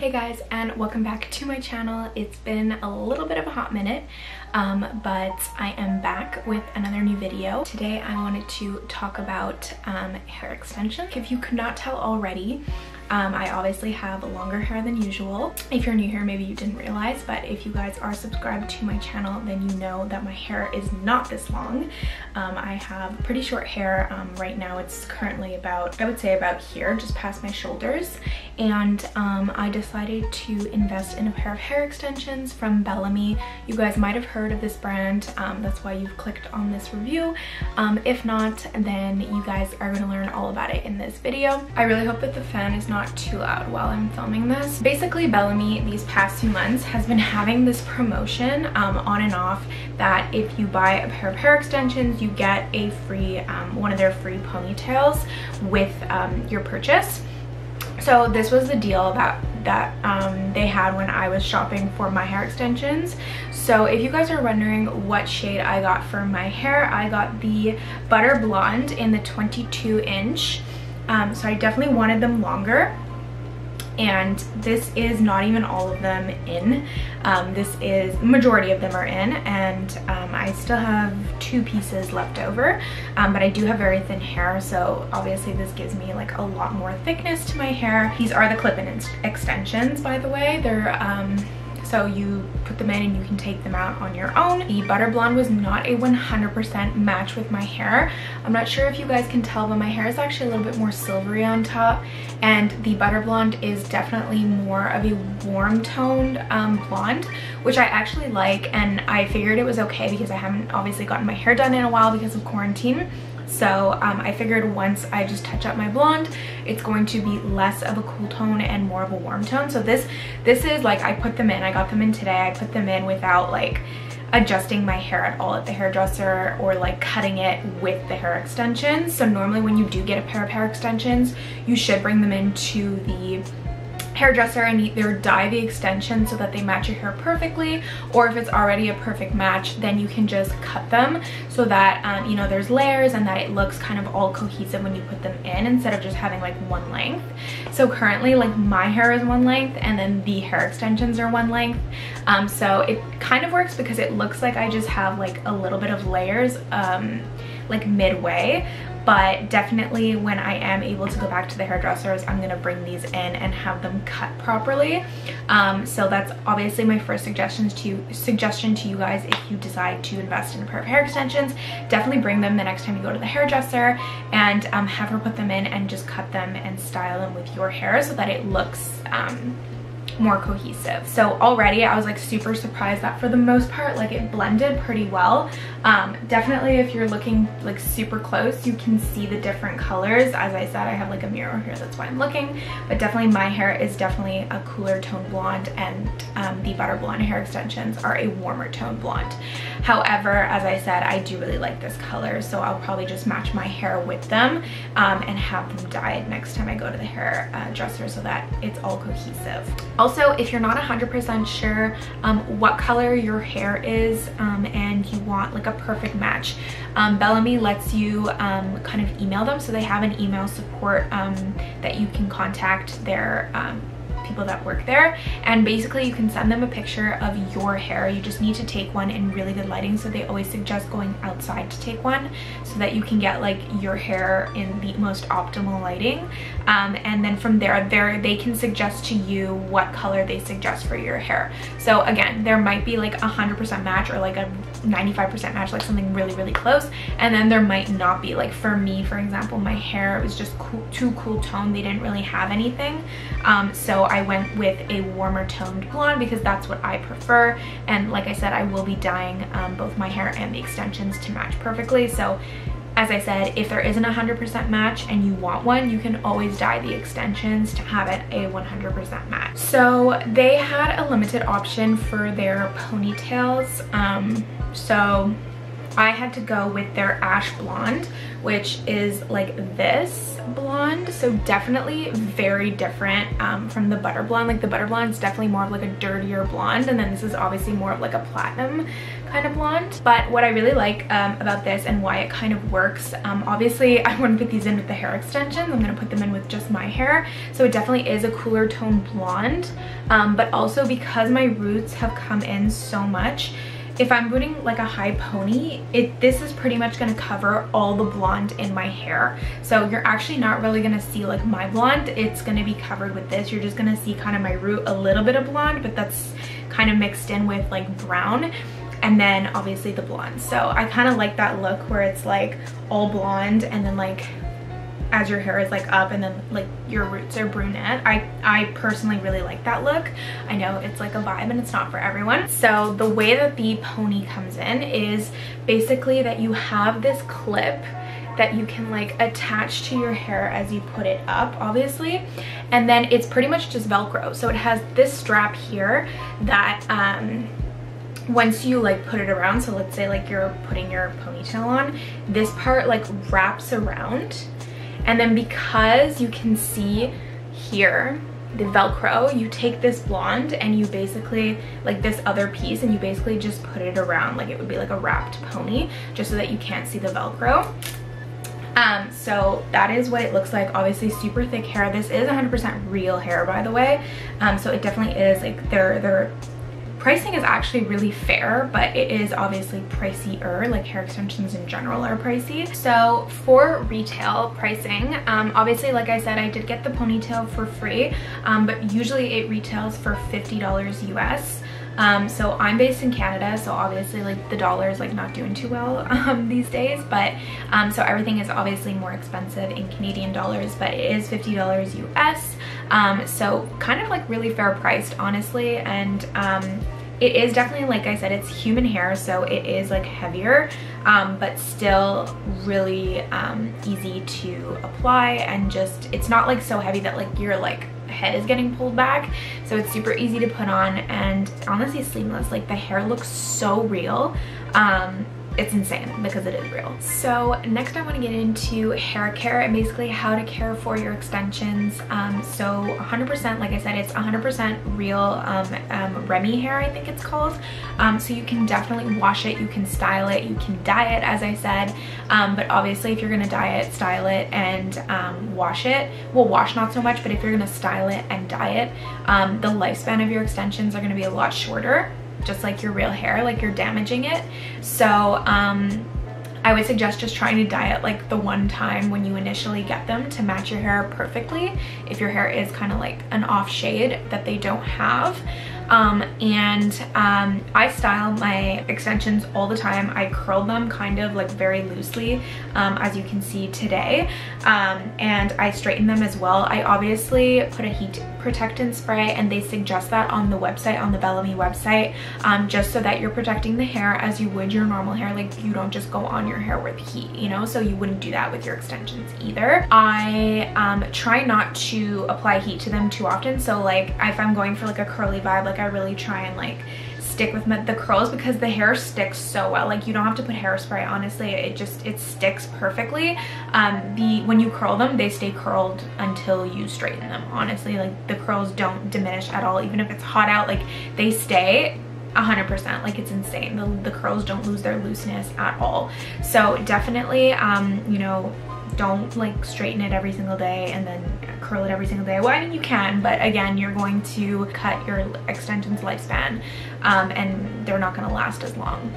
Hey guys, and welcome back to my channel. It's been a little bit of a hot minute, but I am back with another new video. Today I wanted to talk about hair extensions. If you could not tell already, I obviously have longer hair than usual. If you're new here, maybe you didn't realize, but if you guys are subscribed to my channel, then you know that my hair is not this long. I have pretty short hair. Right now it's currently about, I would say about here, just past my shoulders. And I decided to invest in a pair of hair extensions from Bellami. You guys might have heard of this brand. That's why you've clicked on this review. If not, then you guys are going to learn all about it in this video. I really hope that the fan is not too loud while I'm filming this. Basically, Bellami these past 2 months has been having this promotion on and off that if you buy a pair of hair extensions, you get a free one of their free ponytails with your purchase. So this was the deal that they had when I was shopping for my hair extensions. So if you guys are wondering what shade I got for my hair, I got the Butter Blonde in the 22-inch. So I definitely wanted them longer. And this is not even all of them in. This is, majority of them are in, and I still have 2 pieces left over, but I do have very thin hair, so obviously this gives me like a lot more thickness to my hair. These are the clip-in extensions, by the way. They're so you put them in and you can take them out on your own. The Butter Blonde was not a 100% match with my hair. I'm not sure if you guys can tell, but my hair is actually a little bit more silvery on top, and the Butter Blonde is definitely more of a warm toned blonde, which I actually like, and I figured it was okay because I haven't obviously gotten my hair done in a while because of quarantine. So I figured once I just touch up my blonde, it's going to be less of a cool tone and more of a warm tone. So this is like, I put them in, I got them in today. I put them in without like adjusting my hair at all at the hairdresser or like cutting it with the hair extensions. So normally when you do get a pair of hair extensions, you should bring them into the hairdresser and either dye the extensions so that they match your hair perfectly, or if it's already a perfect match, then you can just cut them so that you know, there's layers and that it looks kind of all cohesive when you put them in, instead of just having like one length. So currently like my hair is one length and then the hair extensions are one length, so it kind of works because it looks like I just have like a little bit of layers like midway. But definitely when I am able to go back to the hairdressers, I'm gonna bring these in and have them cut properly. So that's obviously my first suggestion to you guys. If you decide to invest in a pair of hair extensions, definitely bring them the next time you go to the hairdresser and have her put them in and just cut them and style them with your hair so that it looks more cohesive. So already I was like super surprised that for the most part like it blended pretty well. Definitely if you're looking like super close, you can see the different colors. As I said, I have like a mirror here, that's why I'm looking, but definitely my hair is definitely a cooler tone blonde, and the Butter Blonde hair extensions are a warmer tone blonde. However, as I said, I do really like this color, so I'll probably just match my hair with them and have them dyed next time I go to the hairdresser so that it's all cohesive. Also, if you're not 100% sure what color your hair is and you want like a perfect match, Bellami lets you kind of email them. So they have an email support that you can contact their people that work there, and basically you can send them a picture of your hair. You just need to take one in really good lighting, so they always suggest going outside to take one so that you can get like your hair in the most optimal lighting, and then from there they can suggest to you what color they suggest for your hair. So again, there might be like 100% match or like a 95% match, like something really close, and then there might not be. Like for me, for example, my hair was just too cool tone. They didn't really have anything, so I went with a warmer toned blonde because that's what I prefer. And like I said, I will be dyeing both my hair and the extensions to match perfectly. So as I said, if there isn't 100% match and you want one, you can always dye the extensions to have it a 100% match. So they had a limited option for their ponytails. So I had to go with their ash blonde, which is like this blonde. So definitely very different from the Butter Blonde. Like the Butter Blonde is definitely more of like a dirtier blonde, and then this is obviously more of like a platinum kind of blonde. But what I really like about this and why it kind of works, obviously I wouldn't put these in with the hair extensions. I'm gonna put them in with just my hair. So it definitely is a cooler tone blonde, but also because my roots have come in so much, if I'm putting like a high pony, this is pretty much gonna cover all the blonde in my hair. So you're actually not really gonna see like my blonde. It's gonna be covered with this. You're just gonna see kind of my root, a little bit of blonde, but that's kind of mixed in with like brown. And then obviously the blonde. So I kind of like that look where it's like all blonde and then like as your hair is like up and then like your roots are brunette. I personally really like that look. I know it's like a vibe and it's not for everyone. So the way that the pony comes in is basically that you have this clip that you can like attach to your hair as you put it up, obviously, and then it's pretty much just Velcro. So it has this strap here that once you like put it around, so let's say like you're putting your ponytail on, this part like wraps around. And then because you can see here the Velcro, you take this blonde and you basically like this other piece and you basically just put it around like it would be like a wrapped pony, just so that you can't see the Velcro. So that is what it looks like. Obviously super thick hair. This is 100% real hair, by the way. So it definitely is like their pricing is actually really fair, but it is obviously pricier. Like hair extensions in general are pricey. So for retail pricing, obviously like I said, I did get the ponytail for free, but usually it retails for $50 US. So I'm based in Canada, so obviously like the dollar is like not doing too well these days, but so everything is obviously more expensive in Canadian dollars, but it is $50 US. So kind of like really fair priced, honestly. And it is definitely, like I said, it's human hair, so it is like heavier, but still really easy to apply, and just it's not like so heavy that like your like head is getting pulled back. So it's super easy to put on, and honestly seamless. Like the hair looks so real. It's insane because it is real. So next I want to get into hair care and basically how to care for your extensions. So 100%, like I said, it's 100% real Remy hair, I think it's called. So you can definitely wash it, you can style it, you can dye it, as I said. But obviously if you're gonna dye it, style it, and wash it, well, wash not so much, but if you're gonna style it and dye it, the lifespan of your extensions are gonna be a lot shorter, just like your real hair, like you're damaging it. So I would suggest just trying to dye it like the one time when you initially get them to match your hair perfectly, if your hair is kind of like an off shade that they don't have. I style my extensions all the time. I curl them kind of like very loosely, as you can see today, and I straighten them as well. I obviously put a heat protectant spray, and they suggest that on the website, on the Bellami website, just so that you're protecting the hair as you would your normal hair. Like you don't just go on your hair with heat, you know, so you wouldn't do that with your extensions either. I try not to apply heat to them too often. So like if I'm going for like a curly vibe, like I really try and like stick with the curls, because the hair sticks so well. Like you don't have to put hairspray, honestly, it sticks perfectly. When you curl them, they stay curled until you straighten them, honestly. Like the curls don't diminish at all, even if it's hot out, like they stay 100%. Like it's insane. The curls don't lose their looseness at all. So definitely you know, don't like straighten it every single day and then curl it every single day. Well, I mean you can, but again, you're going to cut your extensions lifespan, and they're not going to last as long.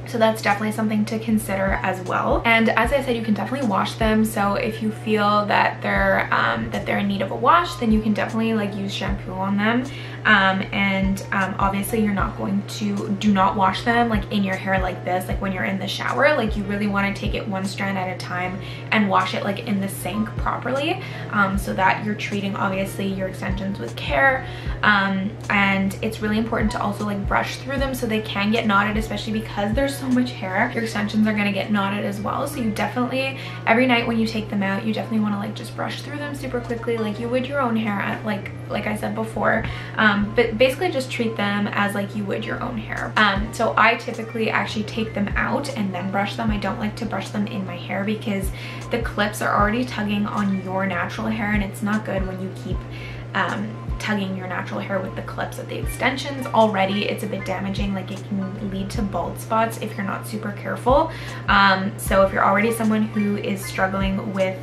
So that's definitely something to consider as well. And as I said, you can definitely wash them. So if you feel that they're in need of a wash, then you can definitely like use shampoo on them. Obviously you're not going to, do not wash them like in your hair like this, like when you're in the shower. Like you really want to take it one strand at a time and wash it like in the sink properly, so that you're treating obviously your extensions with care. And it's really important to also like brush through them, so they can get knotted, especially because there's so much hair. Your extensions are gonna get knotted as well. So you definitely, every night when you take them out, you definitely want to like just brush through them super quickly, like you would your own hair, at like I said before. But basically just treat them as like you would your own hair. So I typically actually take them out and then brush them. I don't like to brush them in my hair because the clips are already tugging on your natural hair, and it's not good when you keep tugging your natural hair with the clips of the extensions. Already it's a bit damaging, like it can lead to bald spots if you're not super careful. So if you're already someone who is struggling with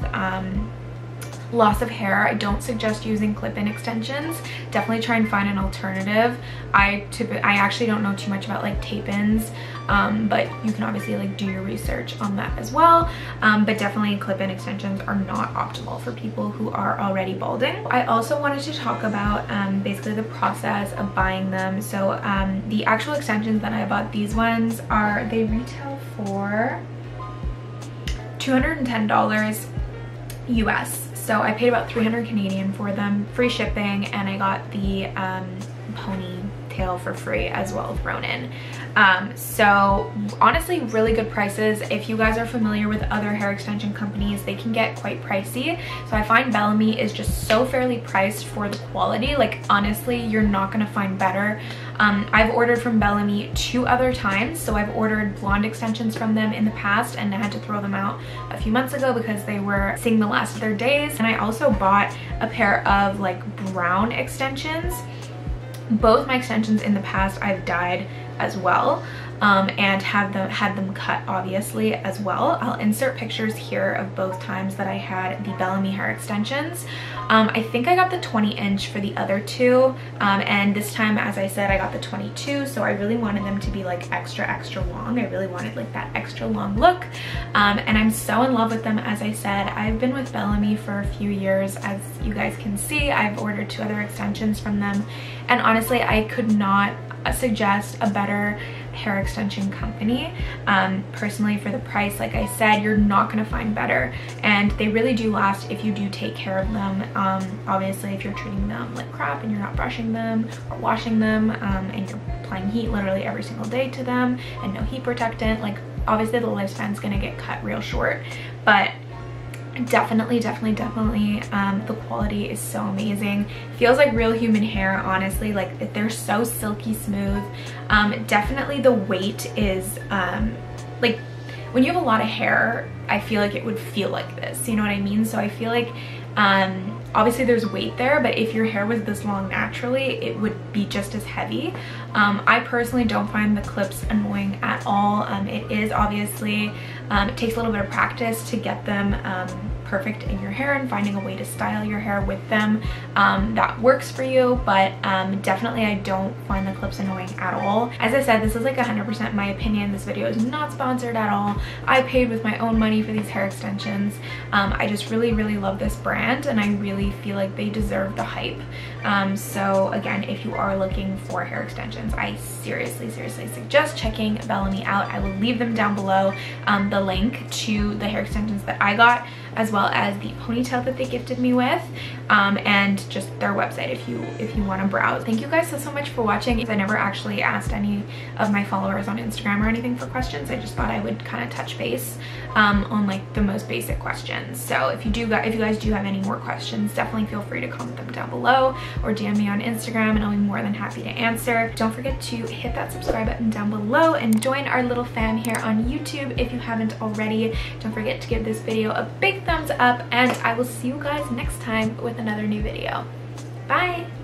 loss of hair, I don't suggest using clip-in extensions. Definitely try and find an alternative. I actually don't know too much about like tape-ins, but you can obviously like do your research on that as well. But definitely clip-in extensions are not optimal for people who are already balding. I also wanted to talk about basically the process of buying them. So the actual extensions that I bought, these ones they retail for $210 US. So I paid about 300 Canadian for them, free shipping, and I got the Ponytail for free as well thrown in. So honestly, really good prices. If you guys are familiar with other hair extension companies, they can get quite pricey. So I find Bellami is just so fairly priced for the quality. Like honestly, you're not gonna find better. I've ordered from Bellami 2 other times. So I've ordered blonde extensions from them in the past and I had to throw them out a few months ago because they were seeing the last of their days. And I also bought a pair of like brown extensions. Both my extensions in the past I've dyed as well, and had them cut obviously as well. I'll insert pictures here of both times that I had the Bellami hair extensions. I think I got the 20-inch for the other 2, and this time, as I said, I got the 22, so I really wanted them to be like extra long. I really wanted like that extra long look, and I'm so in love with them. As I said, I've been with Bellami for a few years. As you guys can see, I've ordered 2 other extensions from them, and honestly, I could not suggest a better hair extension company. Personally, for the price, like I said, you're not going to find better, and they really do last if you do take care of them. Obviously, if you're treating them like crap and you're not brushing them or washing them, and you're applying heat literally every single day to them and no heat protectant, like obviously the lifespan's going to get cut real short. But definitely the quality is so amazing. Feels like real human hair, honestly. Like they're so silky smooth. Definitely the weight is like when you have a lot of hair, I feel like it would feel like this, you know what I mean? So I feel like obviously there's weight there, but if your hair was this long naturally, it would be just as heavy. I personally don't find the clips annoying at all. It is obviously, it takes a little bit of practice to get them perfect in your hair and finding a way to style your hair with them that works for you, but definitely I don't find the clips annoying at all. As I said, this is like 100% my opinion. This video is not sponsored at all. I paid with my own money for these hair extensions. I just really love this brand, and I really feel like they deserve the hype. So again, if you are looking for hair extensions, I seriously suggest checking Bellami out. I will leave them down below, the link to the hair extensions that I got, as well as the ponytail that they gifted me with, and just their website if you want to browse. Thank you guys so much for watching. I never actually asked any of my followers on Instagram or anything for questions. I just thought I would kind of touch base on like the most basic questions. So if you guys do have any more questions, definitely feel free to comment them down below or DM me on Instagram, and I'll be more than happy to answer. Don't forget to hit that subscribe button down below and join our little fam here on YouTube if you haven't already. Don't forget to give this video a big thumbs up, and I will see you guys next time with another new video. Bye!